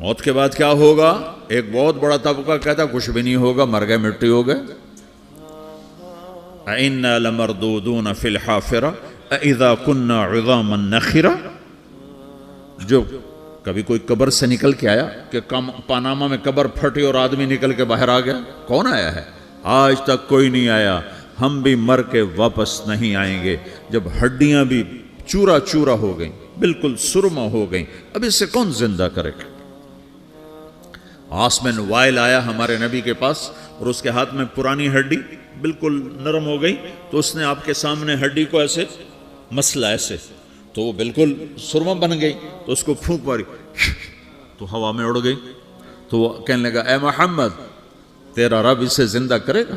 موت کے بعد کیا ہوگا؟ ایک بہت بڑا طبقہ کہتا ہے کچھ بھی نہیں ہوگا، مر گئے، مٹی ہو گئے. اِنَّا لَمَرْدُودُونَ فِي الْحَافِرَةِ اِذَا كُنَّا عِظَامًا نَخِرَةً. جو کبھی کوئی قبر سے نکل کے آیا کہ پاناما میں قبر پھٹی اور آدمی نکل کے باہر آ گیا؟ کون آیا ہے؟ آج تک کوئی نہیں آیا. ہم بھی مر کے واپس نہیں آئیں گے. جب ہڈیاں بھی چورا چورا ہو گئیں، بالکل سرما ہو گئیں، اب اس سے کون زندہ کرے گا؟ آسمن وائل آیا ہمارے نبی کے پاس اور اس کے ہاتھ میں پرانی ہڈی بالکل نرم ہو گئی، تو اس نے آپ کے سامنے ہڈی کو ایسے مسلا ایسے، تو وہ بالکل سرما بن گئی. تو اس کو پھونک ماری تو ہوا میں اڑ گئی. تو وہ کہنے لگا اے محمد، تیرا رب اسے زندہ کرے گا؟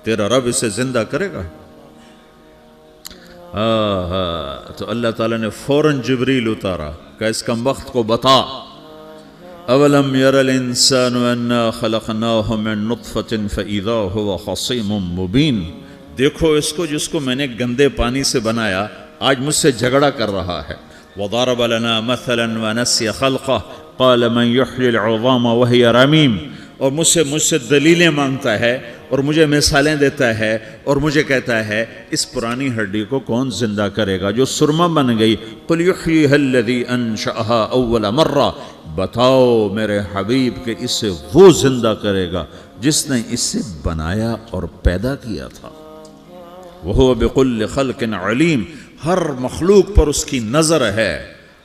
تیرا رب اسے زندہ کرے گا؟ تو اللہ تعالیٰ نے فوراً جبریل اتارا کہ اس کم وقت کو بتا، اولم یر الانسان انا خلقناہ من نطفۃ فاذا هو خصیم مبین. دیکھو اس کو جس کو میں نے گندے پانی سے بنایا، آج مجھ سے جھگڑا کر رہا ہے. وضرب لنا مثلا ونسی خلقہ قال من یحیی العظام وہی رمیم. اور مجھ سے دلیلیں مانگتا ہے اور مجھے مثالیں دیتا ہے اور مجھے کہتا ہے اس پرانی ہڈی کو کون زندہ کرے گا جو سرما بن گئی. قل یحییھا الذی انشأھا اول مرہ. بتاؤ میرے حبیب کہ اسے وہ زندہ کرے گا جس نے اسے بنایا اور پیدا کیا تھا. وہو بکل خلق علیم. ہر مخلوق پر اس کی نظر ہے.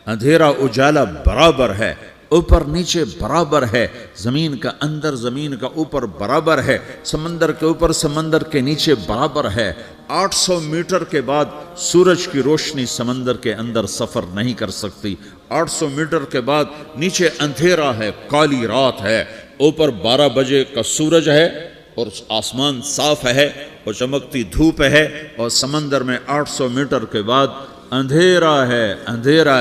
اندھیرا اجالا برابر ہے، اوپر نیچے برابر ہے، زمین کا اندر زمین کا اوپر برابر ہے، سمندر کے اوپر سمندر کے نیچے برابر ہے. 800 میٹر کے بعد سورج کی روشنی سمندر کے اندر سفر نہیں کر سکتی. 800 میٹر کے بعد نیچے اندھیرا ہے، کالی رات ہے، اوپر 12 بجے کا سورج ہے اور آسمان صاف ہے اور چمکتی دھوپ ہے، اور سمندر میں 800 میٹر کے بعد اندھیرا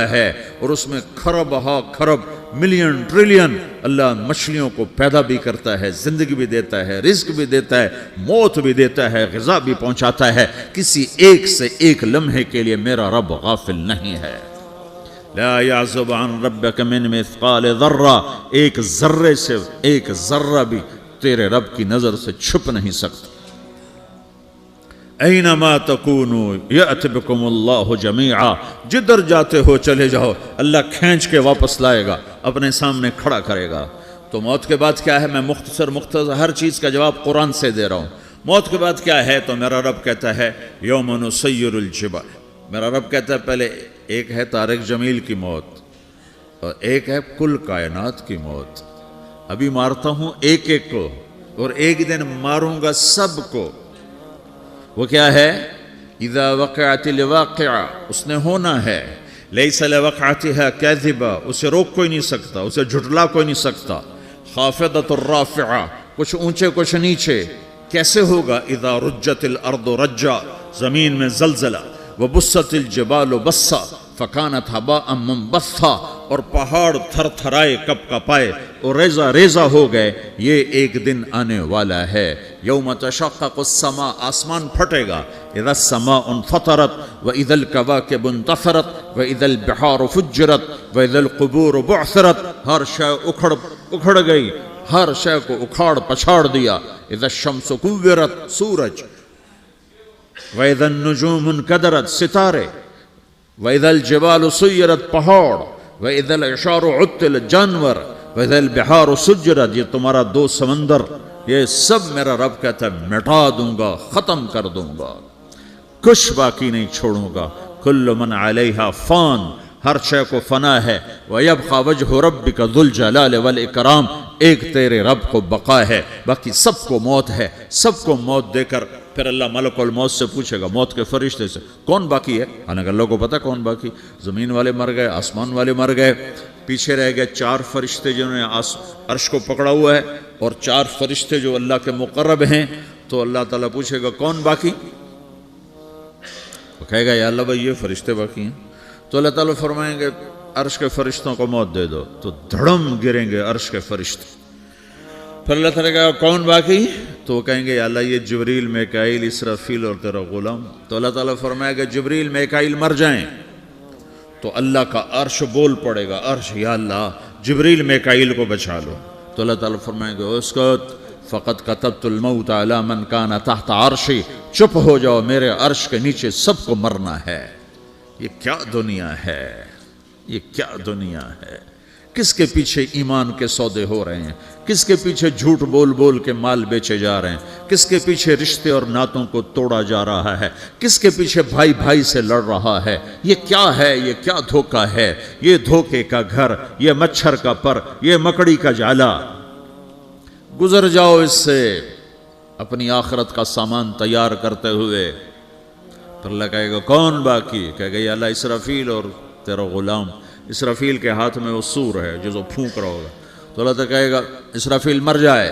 ہے اور اس میں کھرب ہا کھرب ملین ٹریلین اللہ مچھلیوں کو پیدا بھی کرتا ہے، زندگی بھی دیتا ہے، رزق بھی دیتا ہے، موت بھی دیتا ہے، غذا بھی پہنچاتا ہے. کسی ایک سے ایک لمحے کے لیے میرا رب غافل نہیں ہے. لا يعزب عن ربك من مثقال ذرہ. ایک ذرے سے ایک ذرہ بھی تیرے رب کی نظر سے چھپ نہیں سکتا. اینما تکونوا یأت بکم اللہ جمیعا. جدھر جاتے ہو چلے جاؤ، اللہ کھینچ کے واپس لائے گا، اپنے سامنے کھڑا کرے گا. تو موت کے بعد کیا ہے؟ میں مختصر ہر چیز کا جواب قرآن سے دے رہا ہوں. موت کے بعد کیا ہے؟ تو میرا رب کہتا ہے یوم نسیر الجبال. میرا رب کہتا ہے پہلے ایک ہے طارق جمیل کی موت اور ایک ہے کل کائنات کی موت. ابھی مارتا ہوں ایک ایک کو اور ایک دن ماروں گا سب کو. وہ کیا ہے؟ اذا وقعت الواقعہ. اس نے ہونا ہے. لیس لوقعتها کاذبہ. اسے روک کوئی نہیں سکتا، اسے جھٹلا کوئی نہیں سکتا. خافضۃ الرافعہ. کچھ اونچے کچھ نیچے. کیسے ہوگا؟ اذا رجت الارض رجا. زمین میں زلزلہ. وبست الجبال بسا فکانت ہباء منبثا. اور پہاڑ تھر تھرائے کپ کپائے اور ریزہ ریزہ ہو گئے. یہ ایک دن آنے والا ہے. یوم تشقق السماء. آسمان پھٹے گا. اذا السماء انفطرت واذا الكواكب انتثرت واذا البحار فجرت واذا القبور بعثرت. ہر شے اکھڑ گئی، ہر شے کو اکھاڑ پچھاڑ دیا. اذا الشمس کورت. سورج. وَإِذَا النُّجُومُ انْكَدَرَتْ. ستارے. وَإِذَا الْجِبَالُ سُيِّرَتْ. پہاڑ. وَإِذَا الْعِشَارُ عُطِّلَتْ. جانور. وَإِذَا الْبِحَارُ سُجِّرَتْ. یہ تمہارا دو سمندر، یہ سب میرا رب کہتا ہے مٹا دوں گا، ختم کر دوں گا، کچھ باقی نہیں چھوڑوں گا. كُلُّ مَنْ عَلَيْهَا فان. ہر شے کو فنا ہے. وَيَبْقَى وَجْهُ رَبِّكَ ذُو الْجَلَالِ وَالْإِكْرَامِ. ایک تیرے رب کو بقا ہے، باقی سب کو موت ہے. سب کو موت دے کر پھر اللہ ملک الموت سے پوچھے گا، موت کے فرشتے سے، کون باقی ہے؟ حالانکہ اللہ کو پتہ کون باقی. زمین والے مر گئے، آسمان والے مر گئے، پیچھے رہ گئے 4 فرشتے جنہوں نے عرش کو پکڑا ہوا ہے اور 4 فرشتے جو اللہ کے مقرب ہیں. تو اللہ تعالیٰ پوچھے گا کون باقی؟ وہ کہے گا یا اللہ بھائی یہ فرشتے باقی ہیں. تو اللہ تعالیٰ فرمائیں گے عرش کے فرشتوں کو موت دے دو. تو دھڑم گریں گے عرش کے فرشتے. پھر اللہ تعالیٰ کہا کون باقی؟ تو وہ کہیں گے یا اللہ یہ جبریل میکائیل اسرافیل اور تیرا غلام. تو اللہ تعالیٰ فرمائے گا جبریل میکائیل مر جائیں تو اللہ کا عرش بول پڑے گا. عرش یا اللہ جبریل میکائیل کو بچا لو، تو اللہ تعالیٰ فرمائیں گے اسکت فقط کتبت الموت علی من کان تحت عرشی، چپ ہو جاؤ، میرے عرش کے نیچے سب کو مرنا ہے۔ یہ کیا دنیا ہے، یہ کیا دنیا ہے؟ کس کے پیچھے ایمان کے سودے ہو رہے ہیں، کس کے پیچھے جھوٹ بول بول کے مال بیچے جا رہے ہیں، کس کے پیچھے رشتے اور ناتوں کو توڑا جا رہا ہے، کس کے پیچھے بھائی بھائی سے لڑ رہا ہے۔ یہ کیا ہے، یہ کیا دھوکہ ہے، یہ دھوکے کا گھر، یہ مچھر کا پر، یہ مکڑی کا جالا۔ گزر جاؤ اس سے اپنی آخرت کا سامان تیار کرتے ہوئے۔ تو اللہ کہے گا کون باقی؟ کہے گا یا اللہ اسرافیل اور تیرا غلام۔ اسرافیل کے ہاتھ میں وہ سور ہے جو پھونک رہا ہوگا، تو اللہ تعالیٰ کہے گا اسرافیل مر جائے،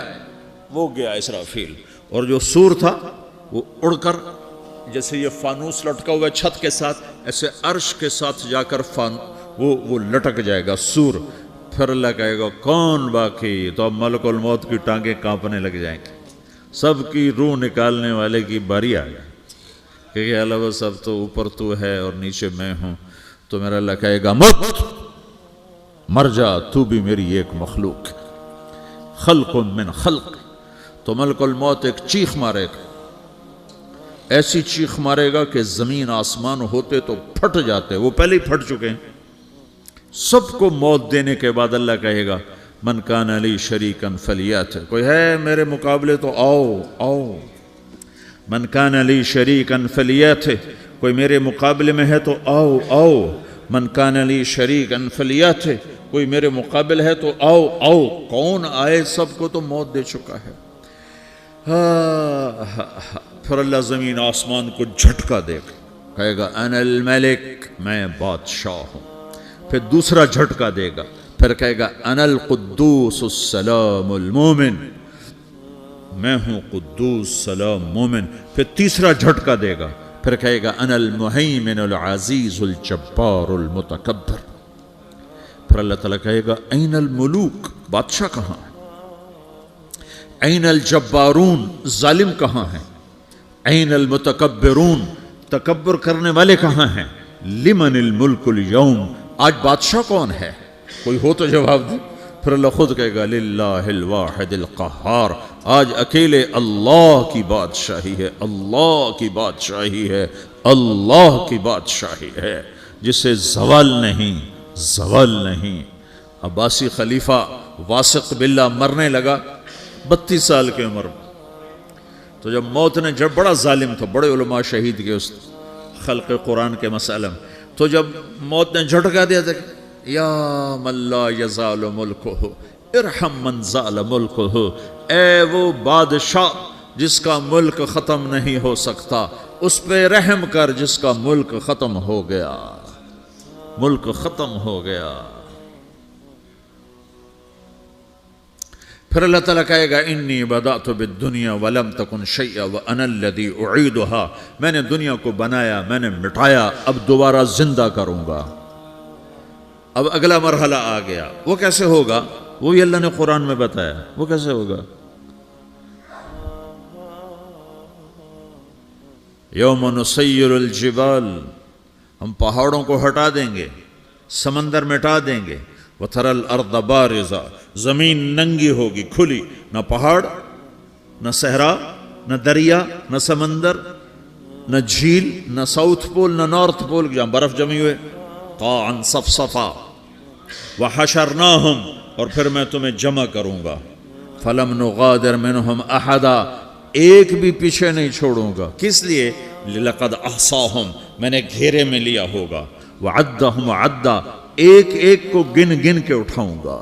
وہ گیا اسرافیل، اور جو سور تھا وہ اڑ کر جیسے یہ فانوس لٹکا ہوا ہے چھت کے ساتھ، ایسے عرش کے ساتھ جا کر وہ لٹک جائے گا سور۔ پھر اللہ کہے گا کون باقی؟ تو اب ملک الموت کی ٹانگیں کانپنے لگ جائیں گی، سب کی روح نکالنے والے کی باری آ گئی، کہ اللہ وہ سب تو اوپر تو ہے اور نیچے میں ہوں۔ تو میرا اللہ کہے گا مت، مر جا، تو بھی میری ایک مخلوق، خلق من خلق۔ تو ملک الموت ایک چیخ مارے گا، ایسی چیخ مارے گا کہ زمین آسمان ہوتے تو پھٹ جاتے، وہ پہلے ہی پھٹ چکے ہیں۔ سب کو موت دینے کے بعد اللہ کہے گا من کان لی شریکا فلیات، کوئی ہے میرے مقابلے تو آؤ آؤ۔ من کان لی شریکا فلیات، کوئی میرے مقابلے میں ہے تو آؤ آؤ۔ من کان لی شریکا فلیات، کوئی میرے مقابل ہے تو آؤ آؤ۔ کون آئے؟ سب کو تو موت دے چکا ہے۔ پھر اللہ زمین آسمان کو جھٹکا دے گا، کہے گا انا الملک، میں بادشاہ ہوں۔ پھر دوسرا جھٹکا دے گا، پھر کہے گا انا القدوس السلام المومن، میں ہوں قدوس سلام مومن۔ پھر تیسرا جھٹکا دے گا، پھر کہے گا انا المہیمن العزیز الجبار المتکبر۔ پھر اللہ تعالیٰ کہے گا این الملوک، بادشاہ کہاں ہے؟ این الجبارون، ظالم کہاں ہیں؟ این المتکبرون، تکبر کرنے والے کہاں ہیں؟ لمن الملک اليوم، آج بادشاہ کون ہے؟ کوئی ہو تو جواب دے۔ پھر اللہ خود کہے گا للہ الواحد القہار، آج اکیلے اللہ کی بادشاہی ہے، اللہ کی بادشاہی ہے، اللہ کی بادشاہی ہے، جسے زوال نہیں، زوال نہیں۔ عباسی خلیفہ واثق باللہ مرنے لگا 32 سال کی عمر میں، تو جب موت نے، جب بڑا ظالم تھا، بڑے علماء شہید کے اس خلق قرآن کے مسئلہ میں، تو جب موت نے جھٹکا دیا تھا یا من لا یزال ملکہ ارحم من زال ملکہ، اے وہ بادشاہ جس کا ملک ختم نہیں ہو سکتا، اس پہ رحم کر جس کا ملک ختم ہو گیا، ملک ختم ہو گیا۔ پھر اللہ تعالیٰ کہے گا انی بدأت بالدنیا ولم تکن شیئا وانا الذی اعیدہا، میں نے دنیا کو بنایا، میں نے مٹایا، اب دوبارہ زندہ کروں گا۔ اب اگلا مرحلہ آ گیا، وہ کیسے ہوگا؟ وہ بھی اللہ نے قرآن میں بتایا، وہ کیسے ہوگا؟ یوم نسیر الجبال، ہم پہاڑوں کو ہٹا دیں گے، سمندر مٹا دیں گے، وَتَرَى الْأَرْضَ بَارِزَةً، زمین ننگی ہوگی، کھلی، نہ پہاڑ، نہ صحرا، نہ دریا، نہ سمندر، نہ جھیل، نہ ساؤتھ پول، نہ نارتھ پول جہاں برف جمی ہوئے، قاعًا صفصفا، وَحَشَرْنَاهُمْ، اور پھر میں تمہیں جمع کروں گا، فَلَمْ نُغَادِرْ مِنْهُمْ أَحَدًا، ایک بھی پیچھے نہیں چھوڑوں گا، کس لیے؟ لَقَدْ أَحْصَاهُمْ، میں نے گھیرے میں لیا ہوگا، وَعَدَّهُمْ عَدًّا، ایک ایک کو گن گن کے اٹھاؤں گا،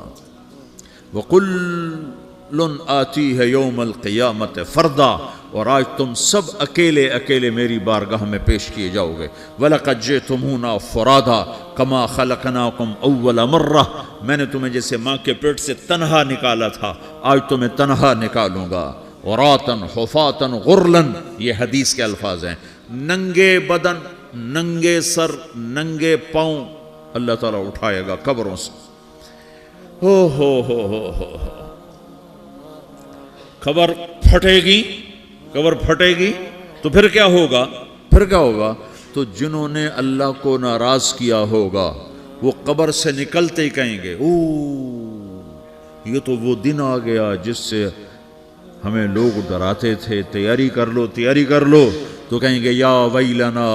وَكُلٌّ آتِيهَ يَوْمَ الْقِيَامَةِ فَرْدًا، اور آج تم سب اکیلے اکیلے میری بارگاہ میں پیش کیے جاؤ گے، وَلَقَدْ جِئْتُمُونَا فُرَادًا كَمَا خَلَقْنَاكُمْ أَوَّلَ مَرَّةٍ، میں نے تمہیں جیسے ماں کے پیٹ سے تنہا نکالا تھا، آج تمہیں تنہا نکالوں گا، عُرَاةً حُفَاةً غُرْلًا، یہ حدیث کے الفاظ ہیں، ننگے بدن، ننگے سر، ننگے پاؤں اللہ تعالیٰ اٹھائے گا قبروں سے۔ ہو قبر پھٹے گی، قبر پھٹے گی تو پھر کیا ہوگا؟ پھر کیا ہوگا؟ تو جنہوں نے اللہ کو ناراض کیا ہوگا وہ قبر سے نکلتے ہی کہیں گے او یہ تو وہ دن آ گیا جس سے ہمیں لوگ ڈراتے تھے، تیاری کر لو تیاری کر لو. تو کہیں گے یا ویلنا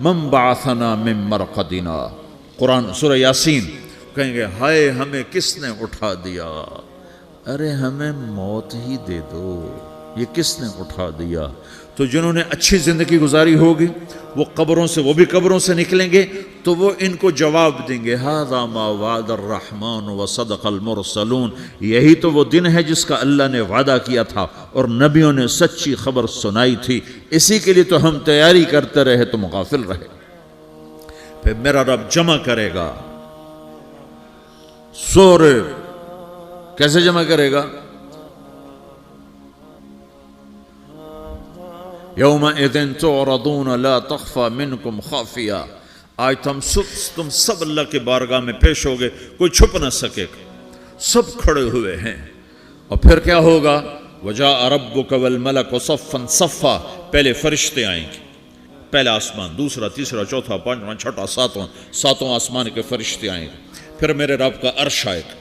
من بعثنا من مرقدنا، قرآن سورہ یاسین. کہیں گے ہائے ہمیں کس نے اٹھا دیا، ارے ہمیں موت ہی دے دو، یہ کس نے اٹھا دیا. تو جنہوں نے اچھی زندگی گزاری ہوگی وہ قبروں سے، وہ بھی قبروں سے نکلیں گے تو وہ ان کو جواب دیں گے ھذا ما وعد الرحمن وصدق المرسلون، یہی تو وہ دن ہے جس کا اللہ نے وعدہ کیا تھا اور نبیوں نے سچی خبر سنائی تھی، اسی کے لیے تو ہم تیاری کرتے رہے تم غافل رہے. پھر میرا رب جمع کرے گا سورے، کیسے جمع کرے گا؟ یومئذ تعرضون لا تخفى منکم خافیہ، آج تم سب اللہ کے بارگاہ میں پیش ہوگے، کوئی چھپ نہ سکے گا، سب کھڑے ہوئے ہیں. اور پھر کیا ہوگا؟ وجاء ربک والملک صفا صفا، پہلے فرشتے آئیں گے، پہلا آسمان، دوسرا، تیسرا، چوتھا، پانچواں، چھٹا، ساتواں آسمان کے فرشتے آئیں گے. پھر میرے رب کا عرش آئے گا،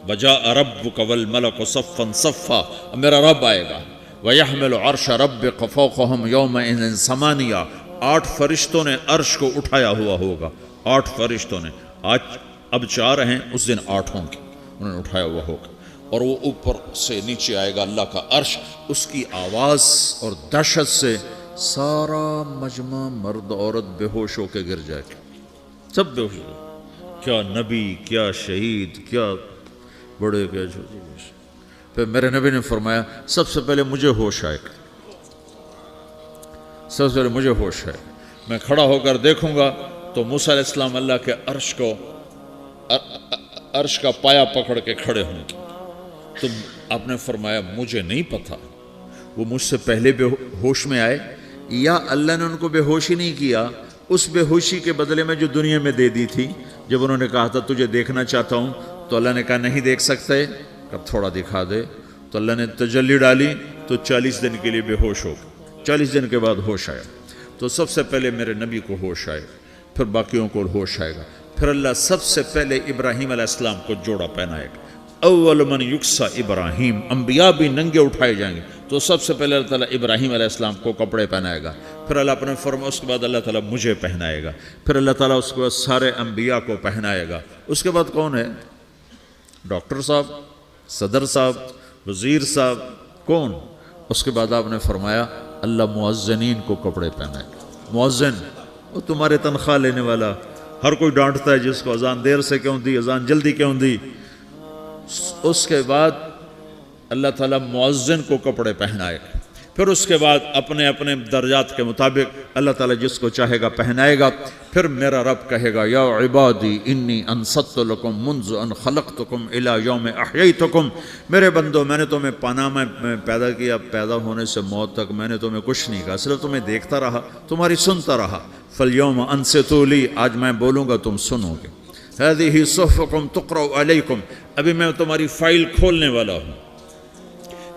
وجاء ربک والملک صفا صفا، میرا رب آئے گا. وَيَحْمِلُ عَرْشَ رَبِّكَ فَوْقَهُمْ يَوْمَئِذٍ ثَمَانِيَةٌ، 8 فرشتوں نے عرش کو اٹھایا ہوا ہوگا، 8 فرشتوں نے، آج اب 4 ہیں، اس دن 8 ہوں گے، انہوں نے اٹھایا ہوا ہوگا. اور وہ اوپر سے نیچے آئے گا اللہ کا عرش، اس کی آواز اور دہشت سے سارا مجمع مرد عورت بے ہوش ہو کے گر جائے گا، سب بے ہوش ہو. کیا نبی، کیا شہید، کیا بڑے، کیا چھوٹے. پھر میرے نبی نے فرمایا سب سے پہلے مجھے ہوش آئے گا، سب سے پہلے مجھے ہوش آئے گا. میں کھڑا ہو کر دیکھوں گا تو موسیٰ علیہ السلام اللہ کے عرش کا پایا پکڑ کے کھڑے ہوں گے. تو آپ نے فرمایا مجھے نہیں پتا وہ مجھ سے پہلے بے ہوش میں آئے یا اللہ نے ان کو بے ہوش ہی نہیں کیا، اس بے ہوشی کے بدلے میں جو دنیا میں دے دی تھی. جب انہوں نے کہا تھا تجھے دیکھنا چاہتا ہوں تو اللہ نے کہا نہیں دیکھ سکتے، اب تھوڑا دکھا دے. تو اللہ نے تجلی ڈالی تو 40 دن کے لیے بے ہوش ہو گئے، 40 دن کے بعد ہوش آیا. تو سب سے پہلے میرے نبی کو ہوش آئے، پھر باقیوں کو ہوش آئے گا. پھر اللہ سب سے پہلے ابراہیم علیہ السلام کو جوڑا پہنائے گا. اول من یکسا ابراہیم، انبیاء بھی ننگے اٹھائے جائیں گے تو سب سے پہلے اللہ تعالیٰ ابراہیم علیہ السلام کو کپڑے پہنائے گا. پھر اللہ اپنے فرما، اس کے بعد اللہ تعالیٰ مجھے پہنائے گا. پھر اللہ تعالیٰ اس کے بعد سارے انبیاء کو پہنائے گا. اس کے بعد کون ہے؟ ڈاکٹر صاحب، صدر صاحب، وزیر صاحب، کون؟ اس کے بعد آپ نے فرمایا اللہ مؤذنین کو کپڑے پہنائے گا. مؤذن وہ تمہارے تنخواہ لینے والا، ہر کوئی ڈانٹتا ہے جس کو اذان دیر سے کیوں دی، اذان جلدی کیوں دی. اس کے بعد اللہ تعالیٰ مؤذن کو کپڑے پہنائے گا. پھر اس کے بعد اپنے اپنے درجات کے مطابق اللہ تعالیٰ جس کو چاہے گا پہنائے گا. پھر میرا رب کہے گا یا عبادی انی انصت لکم منذ ان خلقتکم الی یوم احییتکم، میرے بندو میں نے تمہیں پاناما میں پیدا کیا، پیدا ہونے سے موت تک میں نے تمہیں کچھ نہیں کہا، صرف تمہیں دیکھتا رہا، تمہاری سنتا رہا. فالیوم انصتوا لی، آج میں بولوں گا تم سنو گے. ہذہ صحفکم تقرأ علیکم، ابھی میں تمہاری فائل کھولنے والا ہوں.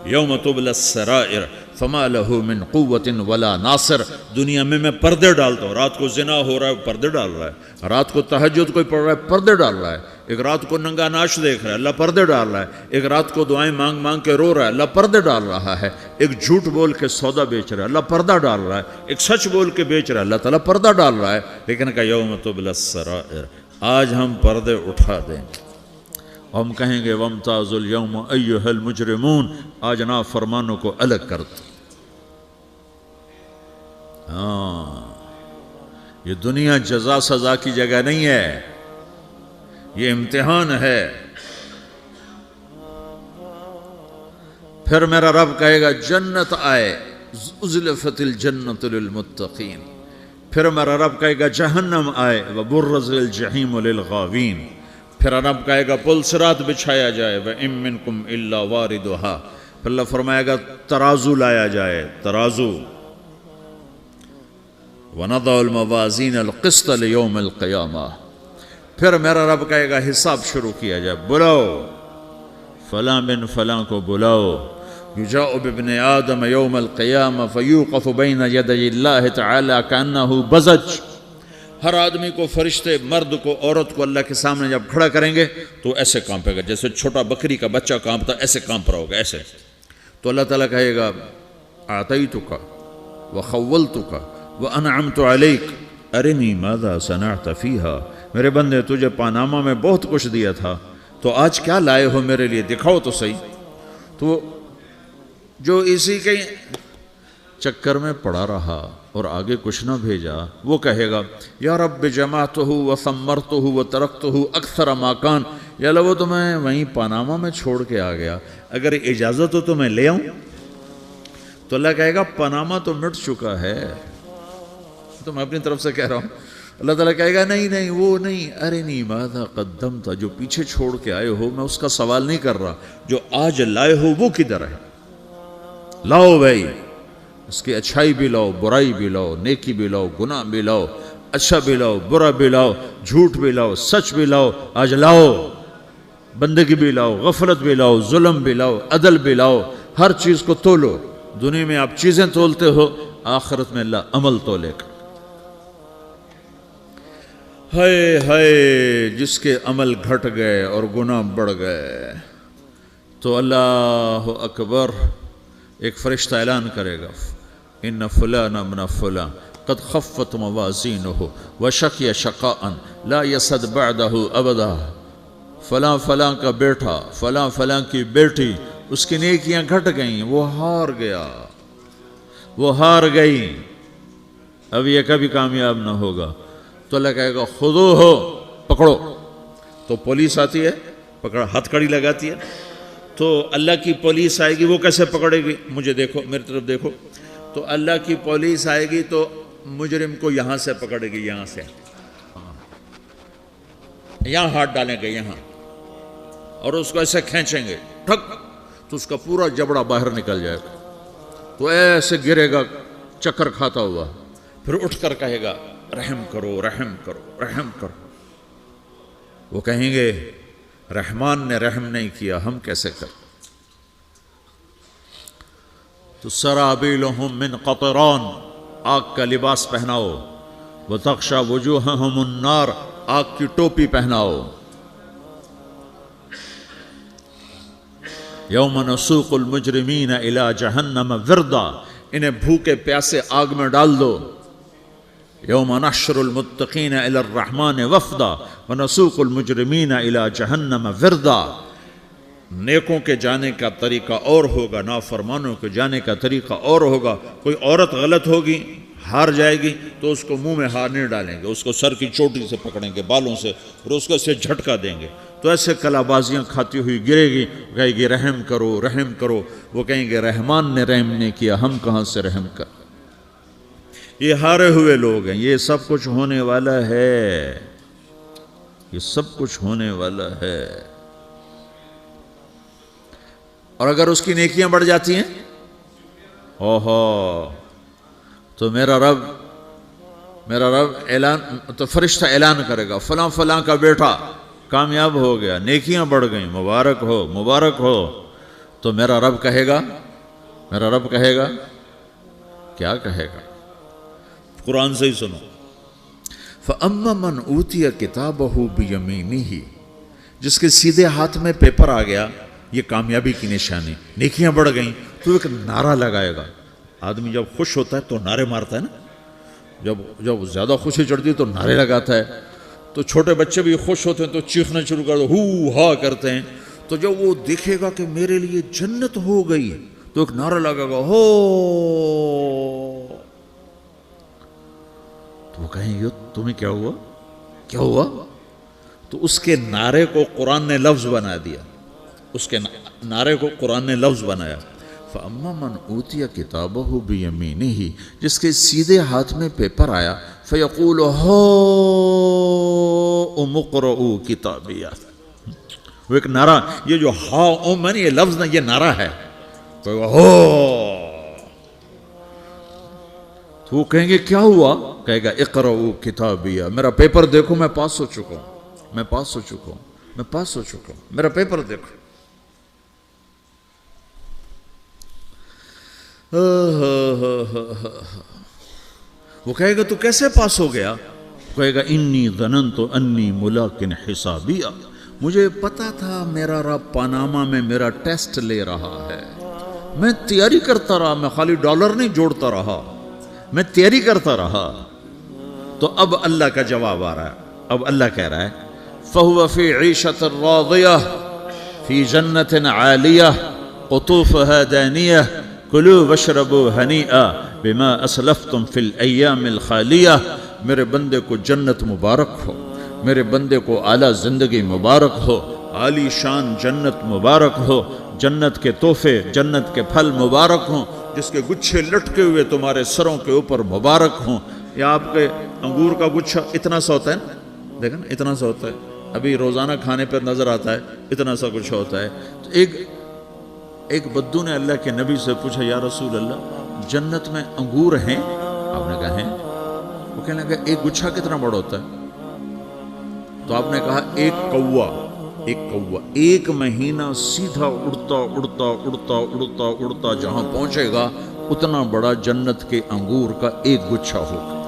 یوم تبلی السرائر فما لہ من قوت ولا ناصر، دنیا میں پردے ڈالتا ہوں. رات کو زنا ہو رہا ہے پردے ڈال رہا ہے، رات کو تہجد کوئی پڑھ رہا ہے پردے ڈال رہا ہے، ایک رات کو ننگا ناچ دیکھ رہا ہے اللہ پردے ڈال رہا ہے، ایک رات کو دعائیں مانگ مانگ کے رو رہا ہے اللہ پردے ڈال رہا ہے، ایک جھوٹ بول کے سودا بیچ رہا ہے اللہ پردہ ڈال رہا ہے، ایک سچ بول کے بیچ رہا ہے اللہ تعالیٰ پردہ ڈال رہا ہے. لیکن کہ یوم تبلی السرائر، آج ہم پردے اٹھا دیں گے. ہم کہیں گے وامتازوا اليوم ایھا المجرمون، آج نافرمانوں کو الگ کر دو. ہاں، یہ دنیا جزا سزا کی جگہ نہیں ہے، یہ امتحان ہے. پھر میرا رب کہے گا جنت آئے، ازلفت الجنت للمتقین. پھر میرا رب کہے گا جہنم آئے، وبرز الجحیم للغاوین. پھر رب کہے گا پل صراط بچھایا جائے، وَإِن مِّنكُمْ إِلَّا وَارِدُهَا. پھر اللہ فرمائے گا ترازو لایا جائے، ترازو. وَنَضَعُ الْمَوَازِينَ الْقِسْطَ لِيَوْمِ الْقِيَامَةِ. پھر میرا رب کہے گا حساب شروع کیا جائے، بلاؤ فلاں بن فلاں کو بلاؤ. يُجَاءُ بِابْنِ آدَمَ يَوْمَ الْقِيَامَةِ فَيُوقَفُ بَيْنَ يَدَيِ اللَّهِ تَعَالَى كَأَنَّهُ بَزَجٌ. ہر آدمی کو، فرشتے، مرد کو، عورت کو اللہ کے سامنے جب کھڑا کریں گے تو ایسے کانپے گا، جیسے چھوٹا بکری کا بچہ کانپتا ایسے کانپ رہا ہوگا ایسے. تو اللہ تعالیٰ کہے گا اعطیتک وخولتک وانعمت علیک ارنی ماذا صنعت فیہا. میرے بندے تجھے پاناما میں بہت کچھ دیا تھا، تو آج کیا لائے ہو میرے لیے، دکھاؤ تو صحیح. تو جو اسی کے چکر میں پڑا رہا اور آگے کچھ نہ بھیجا، وہ کہے گا یا رب جمعتہ وثمرتہ وترکتہ اکثر ما کان. یا اللہ وہ تو میں وہیں پاناما میں چھوڑ کے آ گیا، اگر اجازت ہو تو میں لے آؤں. تو اللہ کہے گا پاناما تو مٹ چکا ہے. تو میں اپنی طرف سے کہہ رہا ہوں. اللہ تعالیٰ کہے گا نہیں نہیں وہ نہیں، ارنی ماذا قدمت، جو پیچھے چھوڑ کے آئے ہو میں اس کا سوال نہیں کر رہا، جو آج لائے ہو وہ کدھر ہے. لاؤ بھائی، اس کی اچھائی بھی لاؤ، برائی بھی لاؤ، نیکی بھی لاؤ، گناہ بھی لاؤ، اچھا بھی لاؤ، برا بھی لاؤ، جھوٹ بھی لاؤ، سچ بھی لاؤ. آج لاؤ، بندگی بھی لاؤ، غفلت بھی لاؤ، ظلم بھی لاؤ، عدل بھی لاؤ. ہر چیز کو تولو. دنیا میں آپ چیزیں تولتے ہو، آخرت میں اللہ عمل تولے گا. ہائے ہائے جس کے عمل گھٹ گئے اور گناہ بڑھ گئے. تو اللہ اکبر، ایک فرشتہ اعلان کرے گا ان فلان من فلان قد خفت موازینہ وشقی شقاء لا یسد بعدہ ابدا. فلاں فلاں کا بیٹا، فلاں فلاں کی بیٹی، اس کی نیکیاں گھٹ گئیں، وہ ہار گیا، وہ ہار گئی، اب یہ کبھی کامیاب نہ ہوگا. تو اللہ کہے گا خودو ہو، پکڑو. تو پولیس آتی ہے، پکڑا، ہتھ کڑی لگاتی ہے. تو اللہ کی پولیس آئے گی، وہ کیسے پکڑے گی؟ مجھے دیکھو، میری طرف دیکھو. تو اللہ کی پولیس آئے گی تو مجرم کو یہاں سے پکڑے گی، یہاں سے، یہاں ہاتھ ڈالیں گے یہاں، اور اس کو ایسے کھینچیں گے ٹھک، تو اس کا پورا جبڑا باہر نکل جائے گا. تو ایسے گرے گا چکر کھاتا ہوا، پھر اٹھ کر کہے گا رحم کرو، رحم کرو، رحم کرو. وہ کہیں گے رحمان نے رحم نہیں کیا، ہم کیسے کریں؟ تو سرابیلہم من قطران، آگ کا لباس پہناؤ. وتغشا وجوہہم النار، آگ کی ٹوپی پہناؤ. یوم نسوق المجرمین الی جہنم وردا، انہیں بھوکے پیاسے آگ میں ڈال دو. یوم نحشر المتقین الی الرحمن وفدا ونسوق المجرمین الی جہنم وردا. نیکوں کے جانے کا طریقہ اور ہوگا، نافرمانوں کے جانے کا طریقہ اور ہوگا. کوئی عورت غلط ہوگی، ہار جائے گی، تو اس کو منہ میں ہار نہیں ڈالیں گے، اس کو سر کی چوٹی سے پکڑیں گے، بالوں سے، اور اس کو اسے جھٹکا دیں گے. تو ایسے کلا بازیاں کھاتی ہوئی گرے گی، کہے گی رحم کرو، رحم کرو. وہ کہیں گے رحمان نے رحم نہیں کیا، ہم کہاں سے رحم کر. یہ ہارے ہوئے لوگ ہیں. یہ سب کچھ ہونے والا ہے، یہ سب کچھ ہونے والا ہے. اور اگر اس کی نیکیاں بڑھ جاتی ہیں، اوہو، تو میرا رب اعلان، تو فرشتہ اعلان کرے گا فلاں فلاں کا بیٹا کامیاب ہو گیا، نیکیاں بڑھ گئیں، مبارک ہو، مبارک ہو. تو میرا رب کہے گا کیا کہے گا؟ قرآن سے ہی سنو. فَأَمَّا مَنْ أُوتِيَ كِتَابَهُ بِيَمِينِهِ، جس کے سیدھے ہاتھ میں پیپر آ گیا، یہ کامیابی کی نشانی، نیکیاں بڑھ گئیں. تو ایک نعرہ لگائے گا. آدمی جب خوش ہوتا ہے تو نعرے مارتا ہے نا، جب زیادہ خوشی چڑھتی ہے تو نعرے لگاتا ہے. تو چھوٹے بچے بھی خوش ہوتے ہیں تو چیخنا شروع کر دو، ہو ہا کرتے ہیں. تو جب وہ دیکھے گا کہ میرے لیے جنت ہو گئی، تو ایک نعرہ لگے گا، ہو. تو وہ کہیں گے تمہیں کیا ہوا، کیا ہوا؟ تو اس کے نعرے کو قرآن نے لفظ بنا دیا، اس کے نعرے کو قرآن نے لفظ بنایا. فَأَمَّا مَنْ أُوتِيَ كِتَابَهُ بِيَمِينِهِ، جس کے سیدھے ہاتھ میں پیپر آیا، فَيَقُولُ هَاؤْمُ اقْرَءُوا كِتَابِيَهْ. وہ ایک نعرہ، یہ جو ہاؤم ہے نا، یہ لفظ نہ، یہ نعرہ ہے. تو وہ کہیں گے کیا ہوا؟ کہے گا اقرؤوا کتابیہ، میرا پیپر دیکھو، میں پاس ہو چکا ہوں، میں پاس ہو چکا ہوں، میں پاس ہو چکا ہوں، میرا پیپر دیکھو. وہ کہے گا تو کیسے پاس ہو گیا؟ کہے گا انی ظننت انی ملاقن حسابیہ، مجھے پتا تھا میرا رب پاناما میں میرا ٹیسٹ لے رہا ہے، میں تیاری کرتا رہا، میں خالی ڈالر نہیں جوڑتا رہا، میں تیاری کرتا رہا۔ تو اب اللہ کا جواب آ رہا ہے، اب اللہ کہہ رہا ہے فَهُوَ فِي عِيشَةٍ رَاضِيَةٍ فِي جَنَّةٍ عَالِيَةٍ قُطُوفُهَا دَانِيَةٌ كُلُوا وَاشْرَبُوا هَنِيئًا بِمَا أَسْلَفْتُمْ فِي الْأَيَّامِ الْخَالِيَةِ، میرے بندے کو جنت مبارک ہو، میرے بندے کو اعلیٰ زندگی مبارک ہو، عالی شان جنت مبارک ہو، جنت کے تحفے، جنت کے پھل مبارک ہوں، جس کے گچھے لٹکے ہوئے تمہارے سروں کے اوپر مبارک ہوں۔ یا آپ کے انگور کا گچھا اتنا سا ہوتا ہے نا، دیکھیں نا اتنا سا ہوتا ہے، ابھی روزانہ کھانے پر نظر آتا ہے، اتنا سا گچھا ہوتا ہے۔ تو ایک بدو نے اللہ کے نبی سے پوچھا یا رسول اللہ جنت میں انگور ہیں؟ آپ نے کہا ہیں۔ وہ کہنے لگا ایک گچھا کتنا بڑا ہوتا ہے؟ تو آپ نے کہا ایک کوا ایک مہینہ سیدھا اڑتا اڑتا اڑتا اڑتا اڑتا جہاں پہنچے گا اتنا بڑا جنت کے انگور کا ایک گچھا ہوگا۔